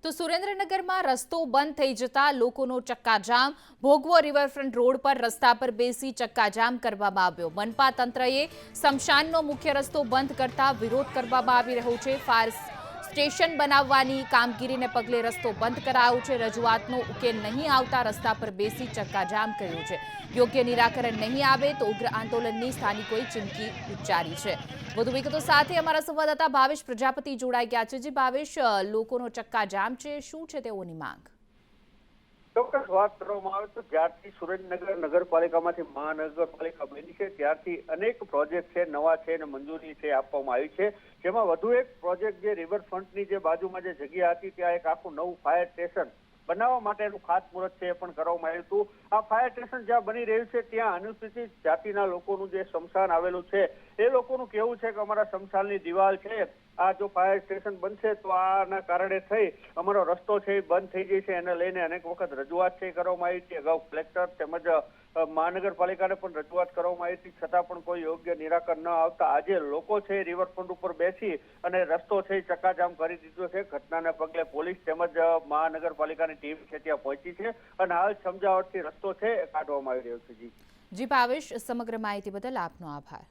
તો સુરેન્દ્રનગરમાં રસ્તો બંધ થઈ જતા લોકોનો ચક્કાજામ. ભોગવો રિવરફ્રન્ટ રોડ પર રસ્તા પર બેસી ચક્કાજામ કરવામાં આવ્યો. મનપા તંત્રએ સ્મશાનનો મુખ્ય રસ્તો બંધ કરતા વિરોધ કરવામાં આવી રહ્યો છે. ફાયર સ્ટેશન બનાવવાની કામગીરીને પગલે રસ્તો બંધ કરાયો છે. રજૂઆતનો ઉકેલ નહીં આવતા રસ્તા પર બેસી ચક્કાજામ કર્યું છે. યોગ્ય નિરાકરણ નહીં આવે તો ઉગ્ર આંદોલનની સ્થાનિકોએ ચીમકી ઉચ્ચારી છે. વધુ વિગતો સાથે અમારા સંવાદદાતા ભાવેશ પ્રજાપતિ જોડાઈ ગયા છે. જી ભાવેશ, લોકોનો ચક્કાજામ છે, શું છે તેઓની માંગ? ચોક્કસ વાત કરવામાં આવે તો જ્યારથી સુરેન્દ્રનગર નગરપાલિકામાંથી મહાનગરપાલિકા બની છે ત્યારથી અનેક પ્રોજેક્ટ છે, નવા છે અને મંજૂરી છે આપવામાં આવી છે. જેમાં વધુ એક પ્રોજેક્ટ જે રિવરફ્રન્ટની જે બાજુમાં જે જગ્યા હતી ત્યાં એક આખું નવું ફાયર સ્ટેશન બનાવવા માટેનું ખાતમુહૂર્ત છે એ પણ કરવામાં આવ્યું હતું. આ ફાયર સ્ટેશન જ્યાં બની રહ્યું છે ત્યાં અનુસૂચિત જાતિના લોકોનું જે સ્મશાન આવેલું છે એ લોકોનું કહેવું છે કે અમારા સ્મશાનની દિવાલ છે, આ જો ફાયર સ્ટેશન બનશે તો આના કારણે થઈ અમારો રસ્તો છે એ બંધ થઈ જશે. એને લઈને અનેક વખત રજૂઆત છે કરવામાં આવી છે. અગાઉ કલેક્ટર તેમજ મહાનગરપાલિકાને પણ રજૂઆત કરવામાં આવી હતી, છતાં પણ કોઈ યોગ્ય નિરાકરણ ન આવતા આજે લોકો છે રિવરફ્રન્ટ ઉપર બેસી અને રસ્તો છે ચક્કાજામ કરી દીધો છે. ઘટનાને પગલે પોલીસ તેમજ મહાનગરપાલિકાની ટીમ છે ત્યાં પહોંચી છે અને હાલ સમજાવટથી રસ્તો છે કાઢવામાં આવી રહ્યો છે. જી ભાવેશ, સમગ્ર માહિતી બદલ આપનો આભાર.